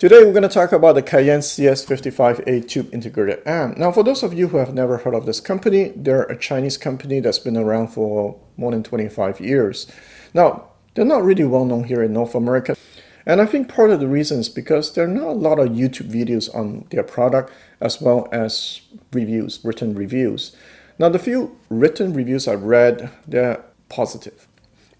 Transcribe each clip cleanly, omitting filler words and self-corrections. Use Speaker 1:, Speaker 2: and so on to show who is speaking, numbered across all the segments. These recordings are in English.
Speaker 1: Today we're going to talk about the Cayin CS-55A tube integrated amp. Now for those of you who have never heard of this company, they're a Chinese company that's been around for more than 25 years. Now they're not really well known here in North America, and I think part of the reason is because there are not a lot of YouTube videos on their product as well as reviews, written reviews. Now the few written reviews I've read, they're positive,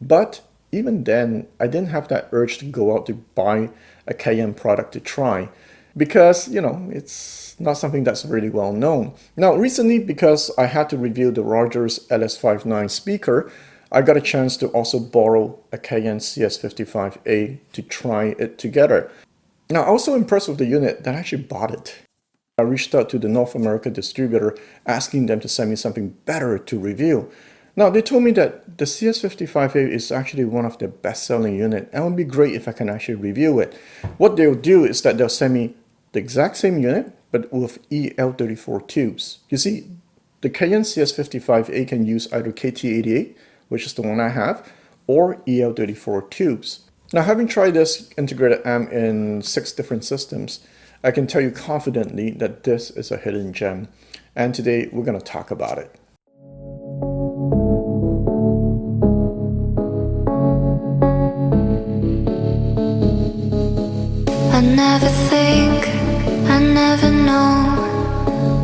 Speaker 1: but even then I didn't have that urge to go out to buy a Cayin product to try because, you know, it's not something that's really well known. Now recently, because I had to review the Rogers LS59 speaker, I got a chance to also borrow a Cayin CS-55A to try it together. Now I was so impressed with the unit that I actually bought it. I reached out to the North America distributor asking them to send me something better to review. Now they told me that the CS-55A is actually one of their best-selling units and it would be great if I can actually review it. What they'll do is that they'll send me the exact same unit but with EL34 tubes. You see, the Cayin CS-55A can use either KT88, which is the one I have, or EL34 tubes. Now having tried this integrated amp in 6 different systems, I can tell you confidently that this is a hidden gem, and today we're going to talk about it.
Speaker 2: I never think, I never know.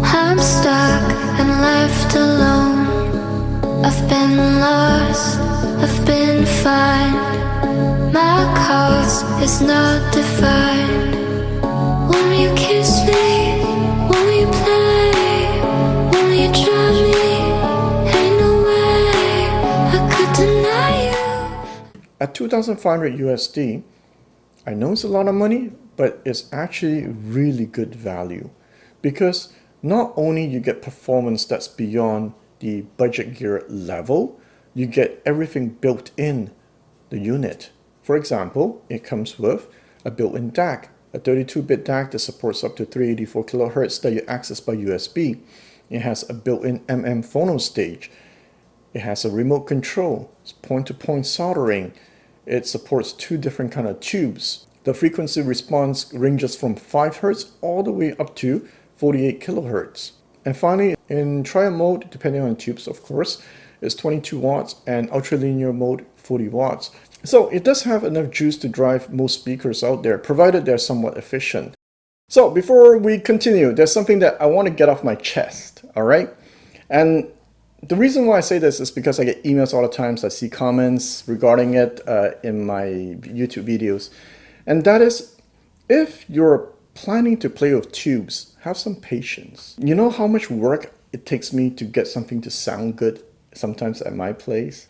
Speaker 2: I'm stuck and left alone. I've been lost, I've been fine. My cause is not defined. Won't you kiss me? Won't you play? Won't you try me? Ain't no way I could deny you.
Speaker 1: At 2,500 USD, I know it's a lot of money, but it's actually really good value because not only you get performance that's beyond the budget gear level, you get everything built in the unit. For example, it comes with a built-in DAC, a 32-bit DAC that supports up to 384 kHz that you access by USB. It has a built-in phono stage. It has a remote control, it's point-to-point soldering. It supports 2 different kind of tubes. The frequency response ranges from 5 Hz all the way up to 48 kHz. And finally, in trial mode, depending on the tubes of course, is 22 watts and ultralinear mode 40 watts. So it does have enough juice to drive most speakers out there, provided they're somewhat efficient. So before we continue, there's something that I want to get off my chest, alright? And the reason why I say this is because I get emails all the time, so I see comments regarding it in my YouTube videos. And that is, if you're planning to play with tubes, have some patience. You know how much work it takes me to get something to sound good sometimes at my place?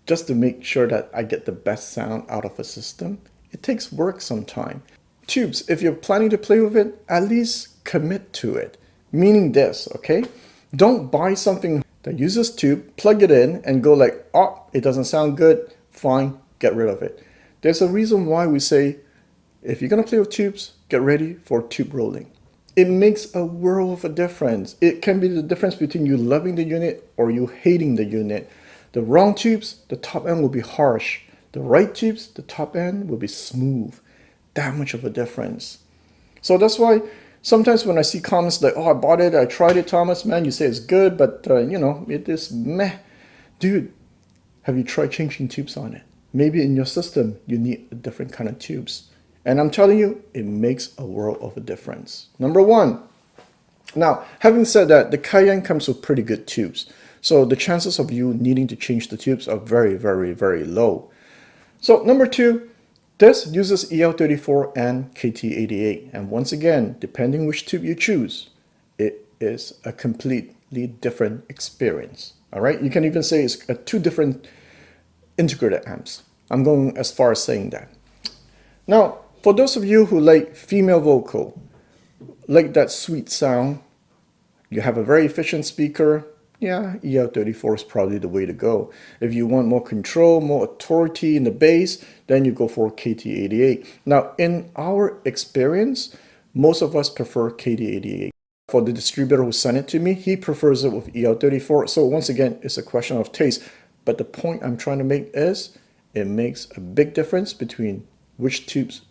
Speaker 1: Just to make sure that I get the best sound out of a system. It takes work sometime. Tubes, if you're planning to play with it, at least commit to it. Meaning this, okay? Don't buy something that uses tube, plug it in, and go like, oh, it doesn't sound good, fine, get rid of it. There's a reason why we say, if you're gonna play with tubes, get ready for tube rolling. It makes a world of a difference. It can be the difference between you loving the unit or you hating the unit. The wrong tubes, the top end will be harsh. The right tubes, the top end will be smooth. That much of a difference. So that's why sometimes when I see comments like, oh, I bought it, I tried it, Thomas, man, you say it's good, but you know, it is meh. Dude, have you tried changing tubes on it? Maybe in your system, you need a different kind of tubes. And I'm telling you, it makes a world of a difference. Number 1. Now, having said that, the Cayin comes with pretty good tubes. So the chances of you needing to change the tubes are very, very, very low. So number 2, this uses EL34 and KT88. And once again, depending which tube you choose, it is a completely different experience. All right, you can even say it's 2 different integrated amps. I'm going as far as saying that. Now, for those of you who like female vocal, like that sweet sound, you have a very efficient speaker, yeah, EL34 is probably the way to go. If you want more control, more authority in the bass, then you go for KT88. Now, in our experience, most of us prefer KT88. For the distributor who sent it to me, he prefers it with EL34. So once again, it's a question of taste. But the point I'm trying to make is, it makes a big difference between which tubes,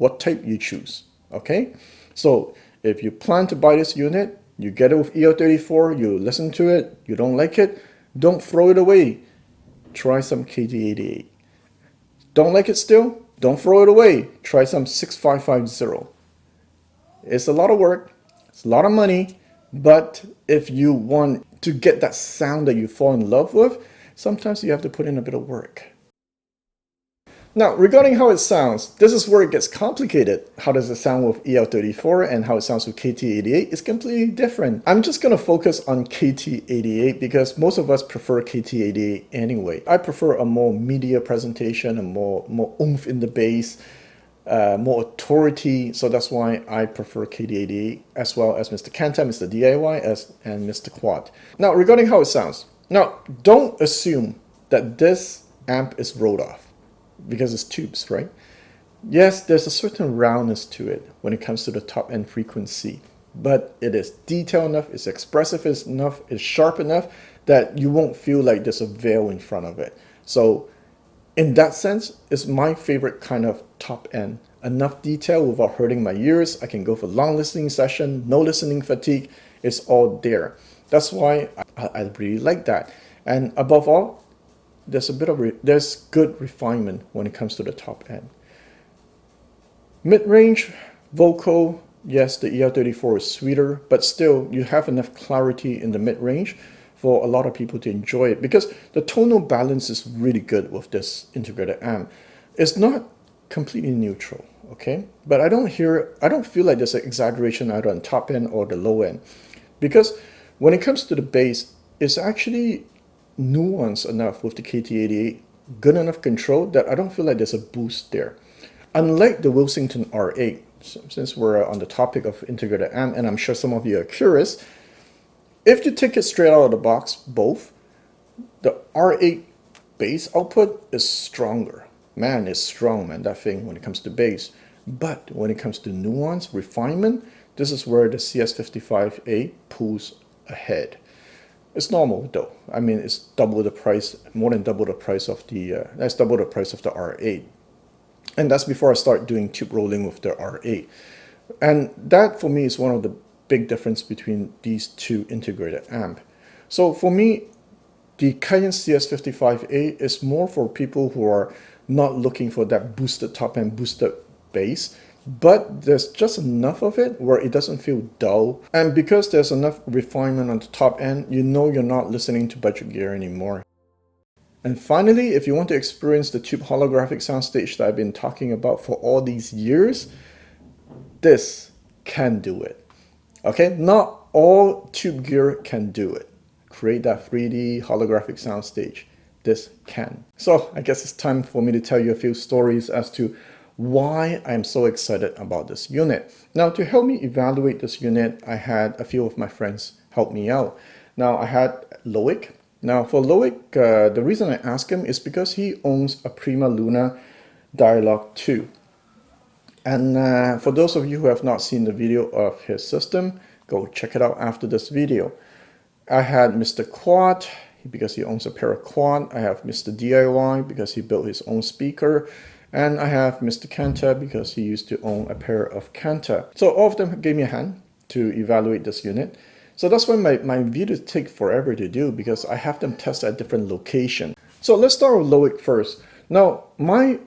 Speaker 1: what type you choose. okay? So if you plan to buy this unit, you get it with EL34, you listen to it, you don't like it, don't throw it away. Try some KT88. Don't like it still? Don't throw it away. Try some 6550. It's a lot of work, it's a lot of money, but if you want to get that sound that you fall in love with, sometimes you have to put in a bit of work. Now, regarding how it sounds, this is where it gets complicated. How does it sound with EL34 and how it sounds with KT88 is completely different. I'm just going to focus on KT88 because most of us prefer KT88 anyway. I prefer a more media presentation, a more oomph in the bass, more authority, so that's why I prefer KT88 as well as Mr. Kanta, Mr. DIY, and Mr. Quad. Now, regarding how it sounds. Now, don't assume that this amp is rolled off, because it's tubes, right? Yes, there's a certain roundness to it when it comes to the top end frequency, but it is detailed enough, it's expressive enough, it's sharp enough that you won't feel like there's a veil in front of it. So in that sense, it's my favorite kind of top end. Enough detail without hurting my ears. I can go for long listening session, no listening fatigue. It's all there. That's why I really like that. And above all, there's there's good refinement when it comes to the top end. Mid-range vocal, yes, the EL34 is sweeter, but still you have enough clarity in the mid-range for a lot of people to enjoy it because the tonal balance is really good with this integrated amp. It's not completely neutral, okay? But I don't feel like there's an exaggeration either on top end or the low end, because when it comes to the bass, it's actually nuanced enough with the KT88, good enough control that I don't feel like there's a boost there. Unlike the Wilsington R8, since we're on the topic of integrated amp, and I'm sure some of you are curious, if you take it straight out of the box, both, the R8 bass output is stronger. Man, it's strong, man, that thing when it comes to bass. But when it comes to nuance, refinement, this is where the CS-55A pulls ahead. It's normal though. I mean, it's double the price, more than double the price of the, that's double the price of the R8. And that's before I start doing tube rolling with the R8. And that for me is one of the big difference between these two integrated amp. So for me, the Cayin CS-55A is more for people who are not looking for that boosted top end, boosted bass, but there's just enough of it where it doesn't feel dull. And because there's enough refinement on the top end, you know you're not listening to budget gear anymore. And finally, if you want to experience the tube holographic soundstage that I've been talking about for all these years, this can do it. Okay, not all tube gear can do it. Create that 3D holographic soundstage. This can. So I guess it's time for me to tell you a few stories as to why I'm so excited about this unit. Now, to help me evaluate this unit, I had a few of my friends help me out. Now, I had Loic. Now, for Loic, the reason I asked him is because he owns a Prima Luna Dialog 2. And for those of you who have not seen the video of his system, go check it out after this video. I had Mr. Quad, because he owns a pair of Quad. I have Mr. DIY, because he built his own speaker. And I have Mr. Kanta, because he used to own a pair of Kanta. So all of them gave me a hand to evaluate this unit. So that's why my videos take forever to do, because I have them test at different locations. So let's start with Loic first. Now, my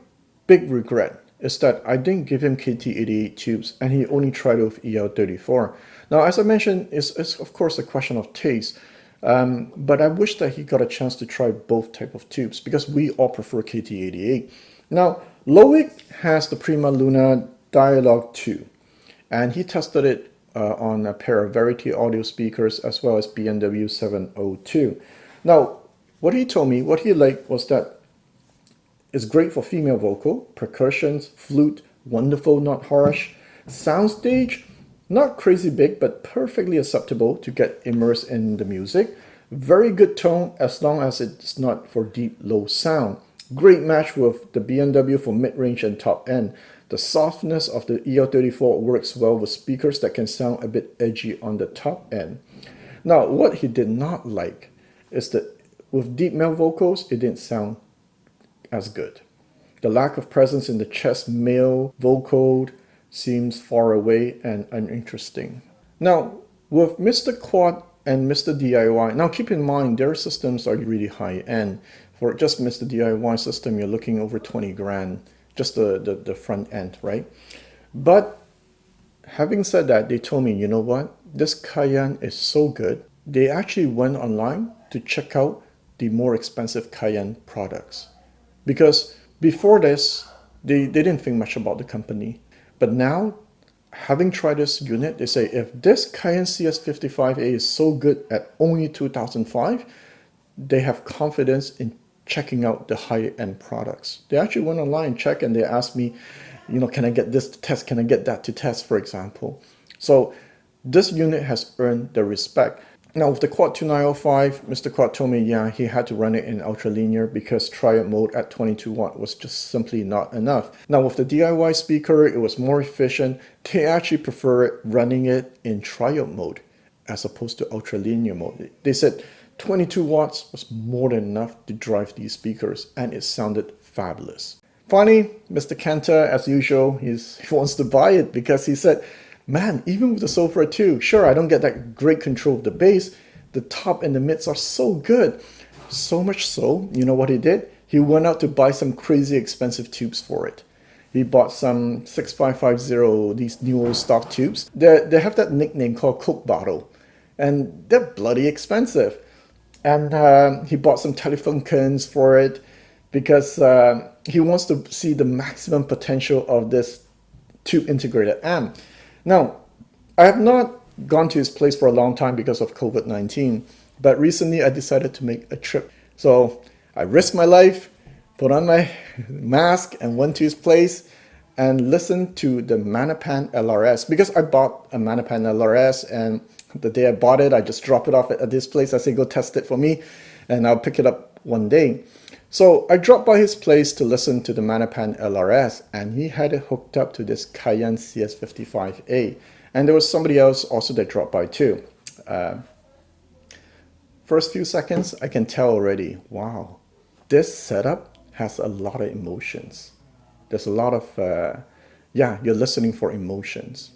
Speaker 1: big regret is that I didn't give him KT88 tubes and he only tried it with EL34. Now, as I mentioned, it's of course a question of taste. But I wish that he got a chance to try both type of tubes because we all prefer KT88. Now, Loic has the Prima Luna Dialog 2, and he tested it on a pair of Verity audio speakers as well as B&W 702. Now, what he told me, what he liked was that it's great for female vocal, percussions, flute, wonderful, not harsh. Soundstage, not crazy big, but perfectly acceptable to get immersed in the music. Very good tone as long as it's not for deep, low sound. Great match with the B&W for mid-range and top end. The softness of the EL34 works well with speakers that can sound a bit edgy on the top end. Now, what he did not like is that with deep male vocals, it didn't sound as good. The lack of presence in the chest male vocal seems far away and uninteresting. Now, with Mr. Quad and Mr. DIY, now keep in mind their systems are really high end. For just Mr. DIY system, you're looking over 20 grand, just the front end, right? But having said that, they told me, you know what, this Cayin is so good. They actually went online to check out the more expensive Cayin products. Because before this, they didn't think much about the company. But now, having tried this unit, they say if this Cayin CS-55A is so good at only 2005, they have confidence in checking out the high-end products. They actually went online and checked, and they asked me, you know, can I get this to test? Can I get that to test, for example? So this unit has earned the respect. Now with the Quad 2905, Mr. Quad told me, yeah, he had to run it in ultra linear because triode mode at 22 watt was just simply not enough. Now with the DIY speaker, it was more efficient. They actually prefer running it in triode mode as opposed to ultra linear mode. They said 22 watts was more than enough to drive these speakers, and it sounded fabulous. Finally, Mr. Kanta, as usual, he wants to buy it because he said, man, even with the Sopra 2, sure, I don't get that great control of the bass. The top and the mids are so good. So much so, you know what he did? He went out to buy some crazy expensive tubes for it. He bought some 6550, these new old stock tubes. They have that nickname called Coke bottle, and they're bloody expensive. And he bought some telephone cans for it because he wants to see the maximum potential of this tube integrated amp. Now, I have not gone to his place for a long time because of COVID-19, but recently I decided to make a trip. So I risked my life, put on my mask, and went to his place and listened to the Magnepan LRS because I bought a Magnepan LRS, and the day I bought it, I just dropped it off at this place. I said, go test it for me, and I'll pick it up one day. So I dropped by his place to listen to the Magnepan LRS, and he had it hooked up to this Cayin CS-55A. And there was somebody else also that dropped by too. First few seconds, I can tell already, wow, this setup has a lot of emotions. There's a lot of, yeah, you're listening for emotions.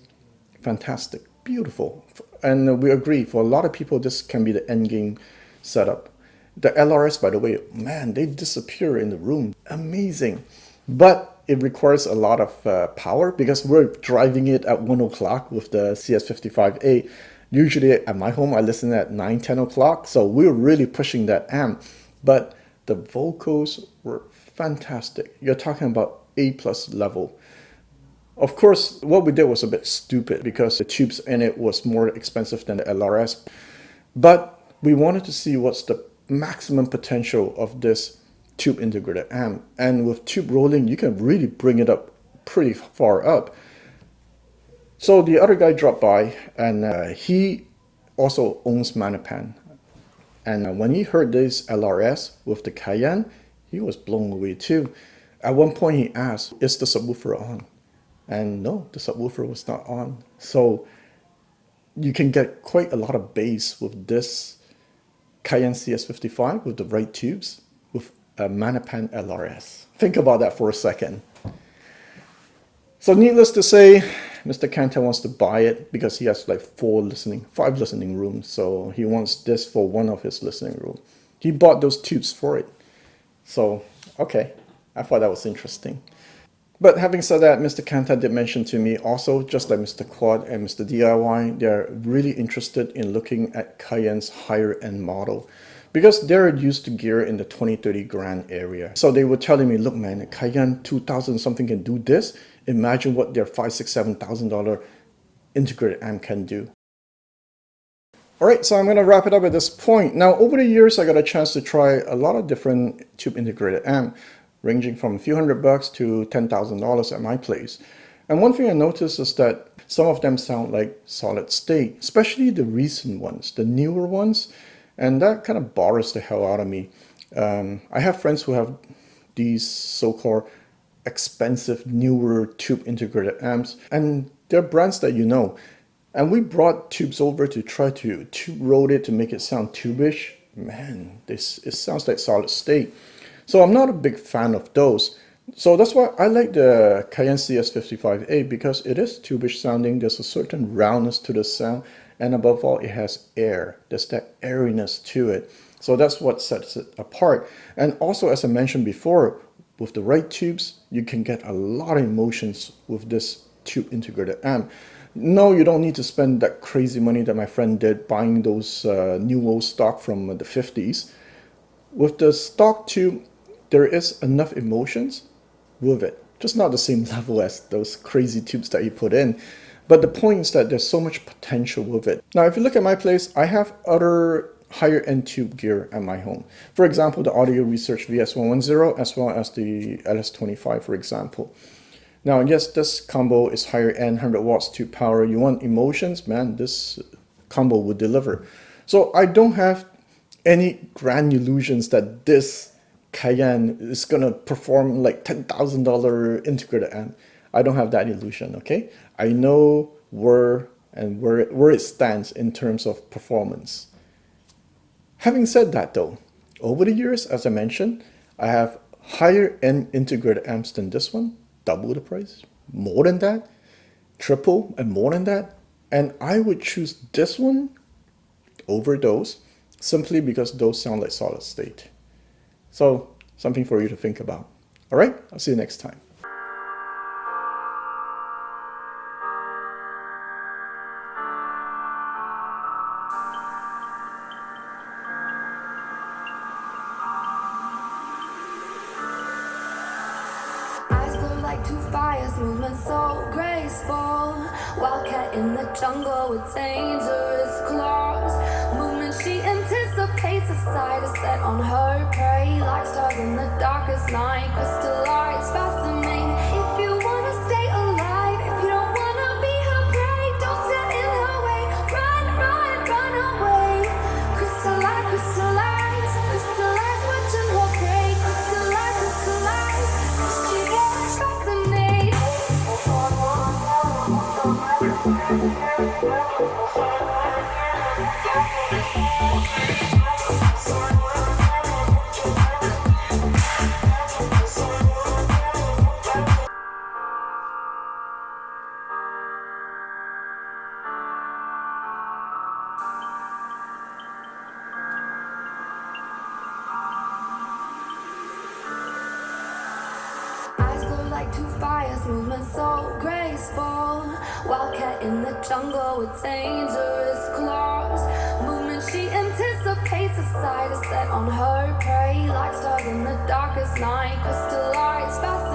Speaker 1: Fantastic, beautiful. And we agree, for a lot of people, this can be the end game setup. The LRS, by the way, man, they disappear in the room. Amazing. But it requires a lot of power because we're driving it at 1 o'clock with the CS-55A. Usually at my home, I listen at 9, 10 o'clock. So we're really pushing that amp. But the vocals were fantastic. You're talking about A+ level. Of course, what we did was a bit stupid because the tubes in it was more expensive than the LRS. But we wanted to see what's the maximum potential of this tube integrated amp, and with tube rolling you can really bring it up pretty far up. So the other guy dropped by, and he also owns Magnepan, and when he heard this LRS with the Cayin, he was blown away too. At one point he asked, is the subwoofer on? And no, the subwoofer was not on. So you can get quite a lot of bass with this Cayin CS-55 with the right tubes with a Magnepan LRS. Think about that for a second. So needless to say, Mr. Kanta wants to buy it because he has like 5 listening rooms. So he wants this for one of his listening rooms. He bought those tubes for it. So, okay, I thought that was interesting. But having said that, Mr. Kanta did mention to me also, just like Mr. Quad and Mr. DIY, they're really interested in looking at Cayin's higher end model because they're used to gear in the 20-30 grand area. So they were telling me, look man, a Cayin 2000 something can do this. Imagine what their $5,000, $6,000, $7,000 integrated amp can do. Alright, so I'm going to wrap it up at this point. Now, over the years, I got a chance to try a lot of different tube integrated amp, ranging from a few $100 to $10,000 at my place. And one thing I noticed is that some of them sound like solid state, especially the recent ones, the newer ones, and that kind of bothers the hell out of me. I have friends who have these so-called expensive, newer tube integrated amps, and they're brands that you know. And we brought tubes over to try to tube roll it to make it sound tube-ish. Man, it sounds like solid state. So I'm not a big fan of those. So that's why I like the Cayin CS-55A, because it is tubish sounding. There's a certain roundness to the sound, and above all, it has air. There's that airiness to it. So that's what sets it apart. And also, as I mentioned before, with the right tubes, you can get a lot of emotions with this tube integrated amp. No, you don't need to spend that crazy money that my friend did buying those new old stock from the 50s. With the stock tube, there is enough emotions with it. Just not the same level as those crazy tubes that you put in. But the point is that there's so much potential with it. Now, if you look at my place, I have other higher end tube gear at my home. For example, the Audio Research VS110 as well as the LS25, for example. Now, yes, this combo is higher end, 100 watts tube power. You want emotions, man, this combo would deliver. So I don't have any grand illusions that this Cayin is gonna perform like $10,000 integrated amp. I don't have that illusion, okay? I know where it stands in terms of performance. Having said that though, over the years, as I mentioned, I have higher end integrated amps than this one, double the price, more than that, triple and more than that. And I would choose this one over those simply because those sound like solid state. So something for you to think about. All right, I'll see you next time.
Speaker 2: Like two fires, movement so graceful. Wildcat in the jungle with dangerous claws. Movement she anticipates, a sight is set on her prey. Like stars in the darkest night, crystallize, fascinating. If you wanna stay alive, if you don't wanna be her prey, don't stand in her way. Run, run, run away. Crystallize, crystallize, crystallize, watching her prey. Crystallize, crystallize, crystallize, fascinating. Like two fires, movement so graceful. Wildcat in the jungle with dangerous claws. Movement she anticipates, a sight is set on her prey. Like stars in the darkest night, crystallize, fast.